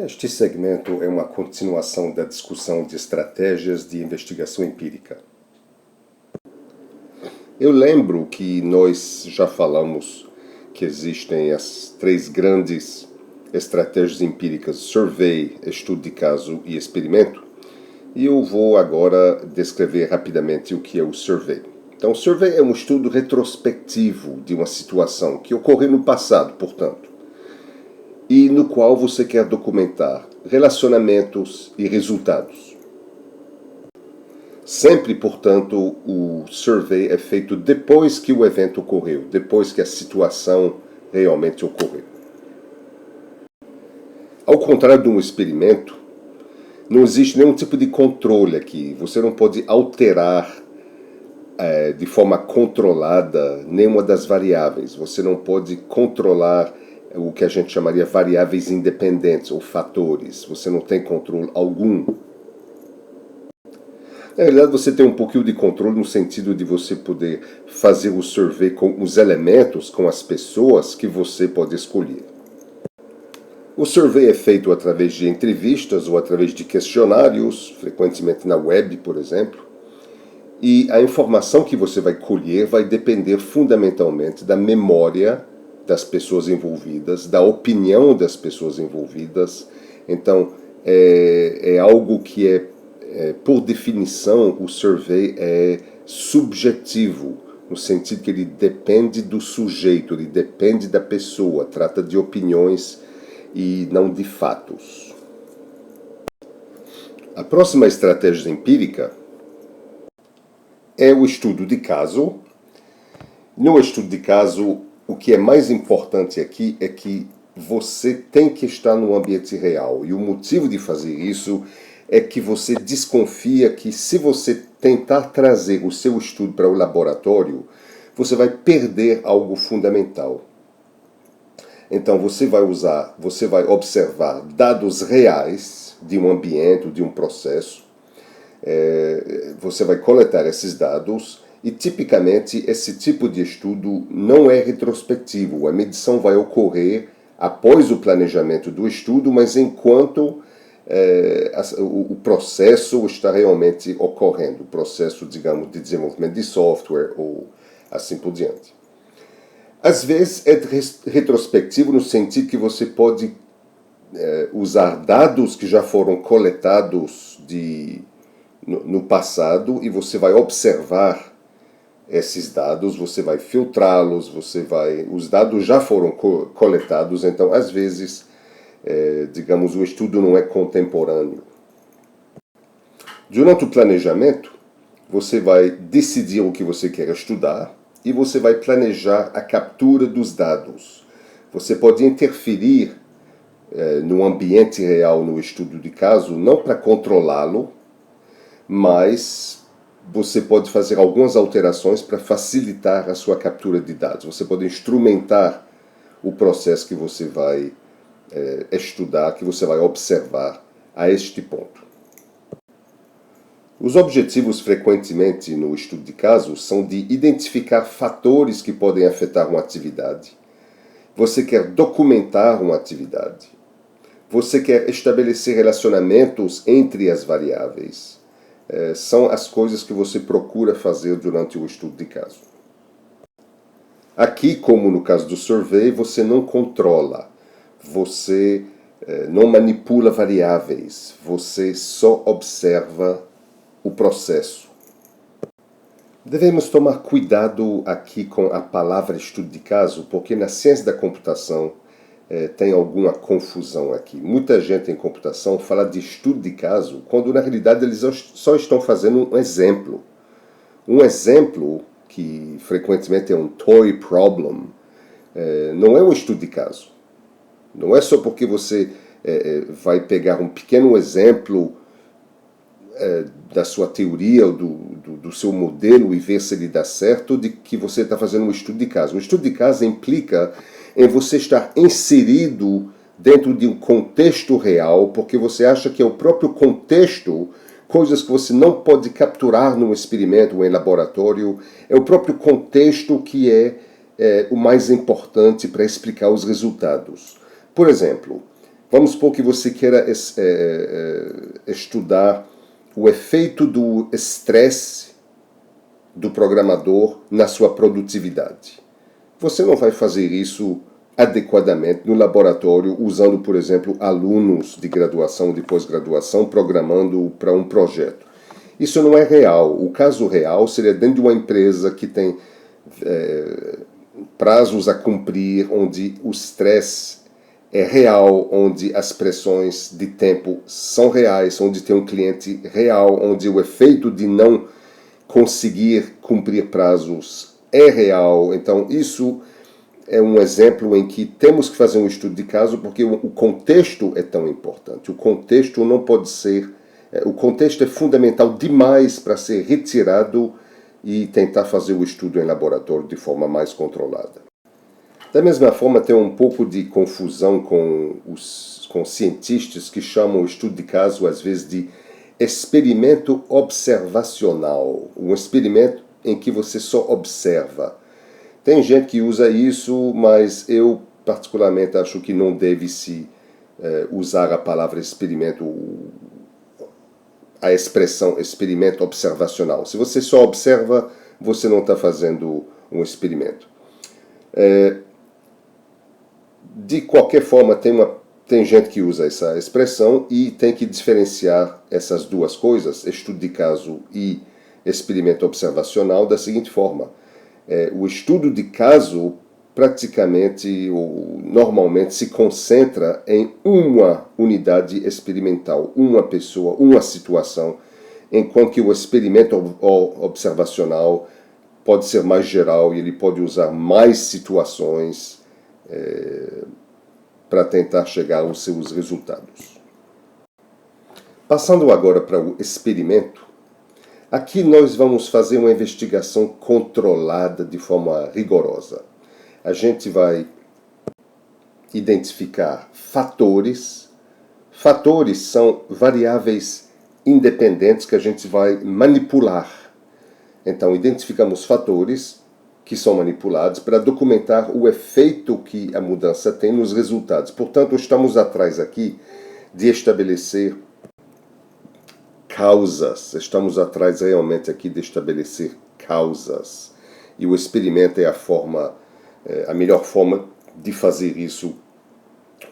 Este segmento é uma continuação da discussão de estratégias de investigação empírica. Eu lembro que nós já falamos que existem as três grandes estratégias empíricas: survey, estudo de caso e experimento. E eu vou agora descrever rapidamente o que é o survey. Então, o survey é um estudo retrospectivo de uma situação que ocorreu no passado, portanto, e no qual você quer documentar relacionamentos e resultados. Sempre, portanto, o survey é feito depois que o evento ocorreu, depois que a situação realmente ocorreu. Ao contrário de um experimento, não existe nenhum tipo de controle aqui. Você não pode alterar de forma controlada nenhuma das variáveis. Você não pode controlar o que a gente chamaria variáveis independentes ou fatores. Você não tem controle algum. Na realidade, você tem um pouquinho de controle no sentido de você poder fazer o survey com os elementos, com as pessoas que você pode escolher. O survey é feito através de entrevistas ou através de questionários, frequentemente na web, por exemplo. E a informação que você vai colher vai depender fundamentalmente da memória das pessoas envolvidas, da opinião das pessoas envolvidas. Então, é algo que por definição, o survey é subjetivo, no sentido que ele depende do sujeito, ele depende da pessoa, trata de opiniões e não de fatos. A próxima estratégia empírica é o estudo de caso. No estudo de caso, o que é mais importante aqui é que você tem que estar no ambiente real. E o motivo de fazer isso é que você desconfia que se você tentar trazer o seu estudo para o laboratório, você vai perder algo fundamental. Então você vai observar dados reais de um ambiente, de um processo. Você vai coletar esses dados e, tipicamente, esse tipo de estudo não é retrospectivo. A medição vai ocorrer após o planejamento do estudo, mas enquanto o processo está realmente ocorrendo, o processo, digamos, de desenvolvimento de software ou assim por diante. Às vezes é retrospectivo no sentido que você pode usar dados que já foram coletados no passado e você vai observar esses dados, você vai filtrá-los, os dados já foram coletados, então às vezes, digamos, o estudo não é contemporâneo. Durante o planejamento, você vai decidir o que você quer estudar e você vai planejar a captura dos dados. Você pode interferir no ambiente real no estudo de caso, não para controlá-lo, mas você pode fazer algumas alterações para facilitar a sua captura de dados. Você pode instrumentar o processo que você vai estudar, que você vai observar a este ponto. Os objetivos frequentemente no estudo de caso são de identificar fatores que podem afetar uma atividade. Você quer documentar uma atividade. Você quer estabelecer relacionamentos entre as variáveis. São as coisas que você procura fazer durante o estudo de caso. Aqui, como no caso do survey, você não controla, você não manipula variáveis, você só observa o processo. Devemos tomar cuidado aqui com a palavra estudo de caso, porque na ciência da computação tem alguma confusão aqui. Muita gente em computação fala de estudo de caso, quando na realidade eles só estão fazendo um exemplo. Um exemplo, que frequentemente é um toy problem, não é um estudo de caso. Não é só porque você vai pegar um pequeno exemplo da sua teoria ou do seu modelo e ver se ele dá certo, de que você está fazendo um estudo de caso. O estudo de caso implica em você estar inserido dentro de um contexto real, porque você acha que é o próprio contexto, coisas que você não pode capturar num experimento ou em laboratório, é o próprio contexto que é o mais importante para explicar os resultados. Por exemplo, Vamos supor que você queira estudar o efeito do estresse do programador na sua produtividade. Você não vai fazer isso adequadamente no laboratório, usando, por exemplo, alunos de graduação ou de pós-graduação programando para um projeto. Isso não é real. O caso real seria dentro de uma empresa que tem prazos a cumprir, onde o estresse é real, onde as pressões de tempo são reais, onde tem um cliente real, onde o efeito de não conseguir cumprir prazos é real. Então, isso é um exemplo em que temos que fazer um estudo de caso, porque o contexto é tão importante. O contexto não pode ser... O contexto é fundamental demais para ser retirado e tentar fazer o estudo em laboratório de forma mais controlada. Da mesma forma, tem um pouco de confusão com cientistas que chamam o estudo de caso, às vezes, de experimento observacional. Um experimento em que você só observa. Tem gente que usa isso, mas eu particularmente acho que não deve-se usar a palavra experimento, a expressão experimento observacional. Se você só observa, você não está fazendo um experimento. De qualquer forma, tem gente que usa essa expressão e tem que diferenciar essas duas coisas, estudo de caso e experimento observacional, da seguinte forma. O estudo de caso praticamente ou normalmente se concentra em uma unidade experimental, uma pessoa, uma situação, enquanto que o experimento observacional pode ser mais geral e ele pode usar mais situações para tentar chegar aos seus resultados. Passando agora para o experimento, aqui nós vamos fazer uma investigação controlada de forma rigorosa. A gente vai identificar fatores. Fatores são variáveis independentes que a gente vai manipular. Então, identificamos fatores que são manipulados para documentar o efeito que a mudança tem nos resultados. Portanto, estamos atrás aqui de estabelecer causas. Estamos atrás realmente aqui de estabelecer causas. E o experimento é a melhor forma de fazer isso,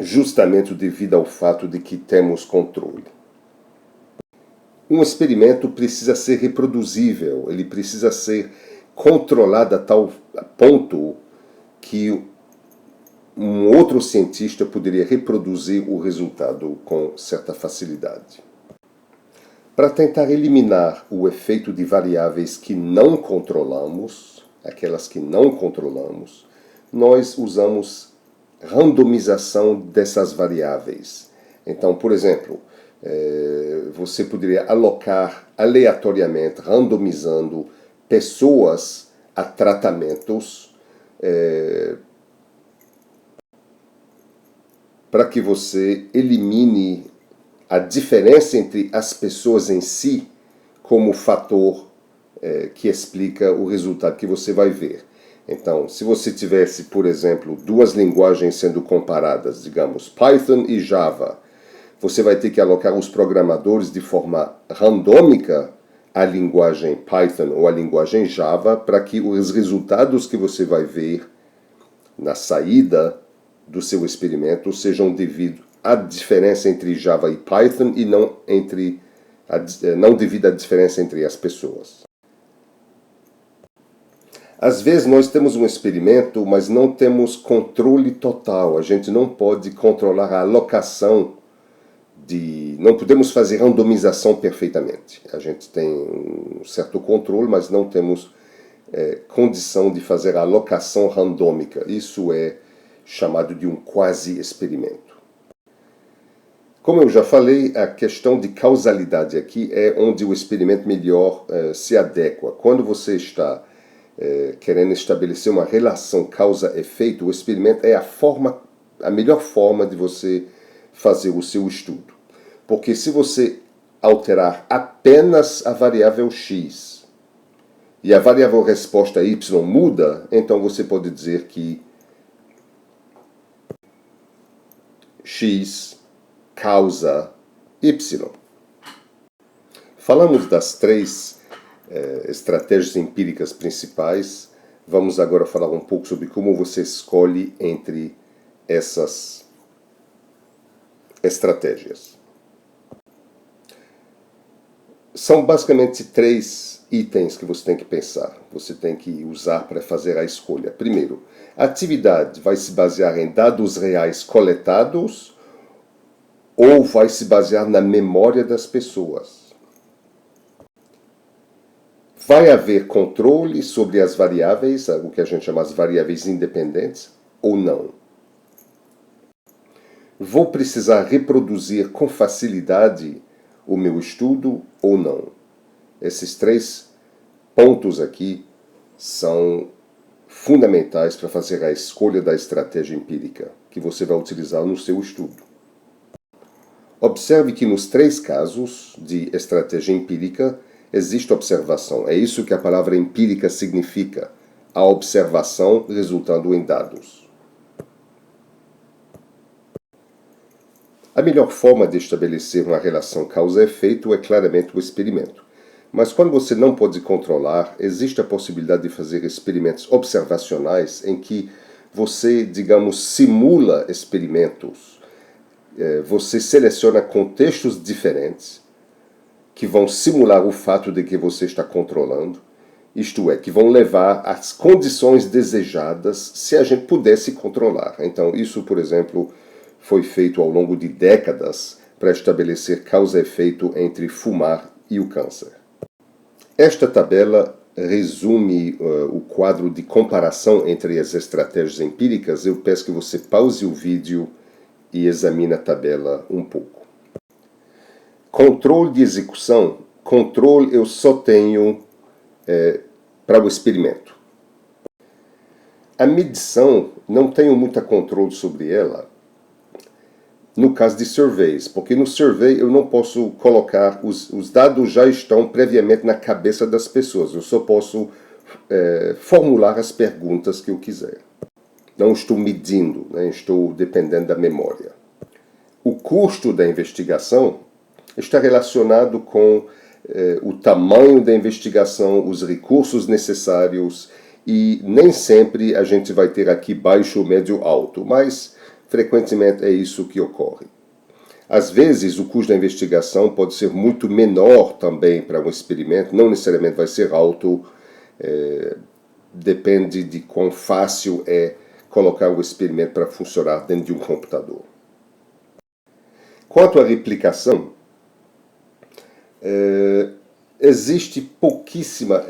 justamente devido ao fato de que temos controle. Um experimento precisa ser reproduzível, ele precisa ser controlado a tal ponto que um outro cientista poderia reproduzir o resultado com certa facilidade. Para tentar eliminar o efeito de variáveis que não controlamos, aquelas que não controlamos, nós usamos randomização dessas variáveis. Então, por exemplo, você poderia alocar aleatoriamente, randomizando pessoas a tratamentos para que você elimine a diferença entre as pessoas em si como fator que explica o resultado que você vai ver. Então, se você tivesse, por exemplo, duas linguagens sendo comparadas, digamos, Python e Java, você vai ter que alocar os programadores de forma randômica à linguagem Python ou à linguagem Java para que os resultados que você vai ver na saída do seu experimento sejam devido à diferença entre Java e Python e não devido à diferença entre as pessoas. Às vezes nós temos um experimento, mas não temos controle total. A gente não pode controlar a alocação não podemos fazer randomização perfeitamente. A gente tem um certo controle, mas não temos condição de fazer a alocação randômica. Isso é chamado de um quasi-experimento. Como eu já falei, a questão de causalidade aqui é onde o experimento melhor se adequa. Quando você está querendo estabelecer uma relação causa-efeito, o experimento é a melhor forma de você fazer o seu estudo. Porque se você alterar apenas a variável x e a variável resposta y muda, então você pode dizer que x causa Y. Falamos das três estratégias empíricas principais. Vamos agora falar um pouco sobre como você escolhe entre essas estratégias. São basicamente três itens que você tem que pensar, você tem que usar para fazer a escolha. Primeiro, a atividade vai se basear em dados reais coletados ou vai se basear na memória das pessoas? Vai haver controle sobre as variáveis, o que a gente chama de variáveis independentes, ou não? Vou precisar reproduzir com facilidade o meu estudo ou não? Esses três pontos aqui são fundamentais para fazer a escolha da estratégia empírica que você vai utilizar no seu estudo. Observe que nos três casos de estratégia empírica existe observação. É isso que a palavra empírica significa, a observação resultando em dados. A melhor forma de estabelecer uma relação causa-efeito é claramente o experimento. Mas quando você não pode controlar, existe a possibilidade de fazer experimentos observacionais em que você, digamos, simula experimentos. Você seleciona contextos diferentes que vão simular o fato de que você está controlando, isto é, que vão levar às condições desejadas se a gente pudesse controlar. Então, isso, por exemplo, foi feito ao longo de décadas para estabelecer causa-efeito entre fumar e o câncer. Esta tabela resume o quadro de comparação entre as estratégias empíricas. Eu peço que você pause o vídeo e examine a tabela um pouco. Controle de execução. Controle eu só tenho para o experimento. A medição, não tenho muito controle sobre ela no caso de surveys, porque no survey eu não posso colocar, os dados já estão previamente na cabeça das pessoas, eu só posso formular as perguntas que eu quiser. Não estou medindo, né? Estou dependendo da memória. O custo da investigação está relacionado com o tamanho da investigação, os recursos necessários, e nem sempre a gente vai ter aqui baixo, médio, alto, mas frequentemente é isso que ocorre. Às vezes, o custo da investigação pode ser muito menor também para um experimento, não necessariamente vai ser alto, depende de quão fácil é colocar o experimento para funcionar dentro de um computador. Quanto à replicação, existe pouquíssima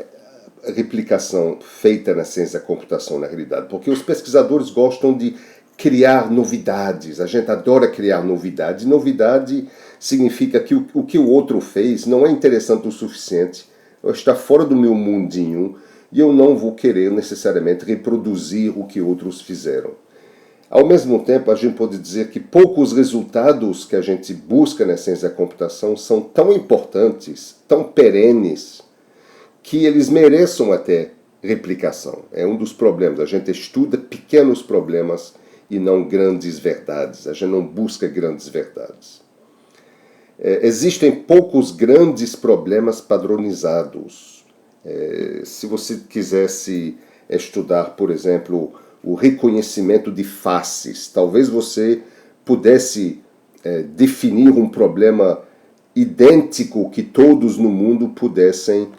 replicação feita na ciência da computação, na realidade, porque os pesquisadores gostam de criar novidades. A gente adora criar novidades. Novidade significa que o que o outro fez não é interessante o suficiente, está fora do meu mundinho e eu não vou querer necessariamente reproduzir o que outros fizeram. Ao mesmo tempo, a gente pode dizer que poucos resultados que a gente busca na ciência da computação são tão importantes, tão perenes, que eles mereçam até replicação. É um dos problemas. A gente estuda pequenos problemas e não grandes verdades. A gente não busca grandes verdades. Existem poucos grandes problemas padronizados. Se você quisesse estudar, por exemplo, o reconhecimento de faces, talvez você pudesse definir um problema idêntico que todos no mundo pudessem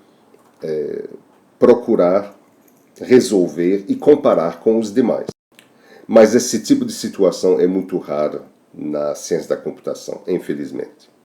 procurar resolver e comparar com os demais. Mas esse tipo de situação é muito rara na ciência da computação, infelizmente.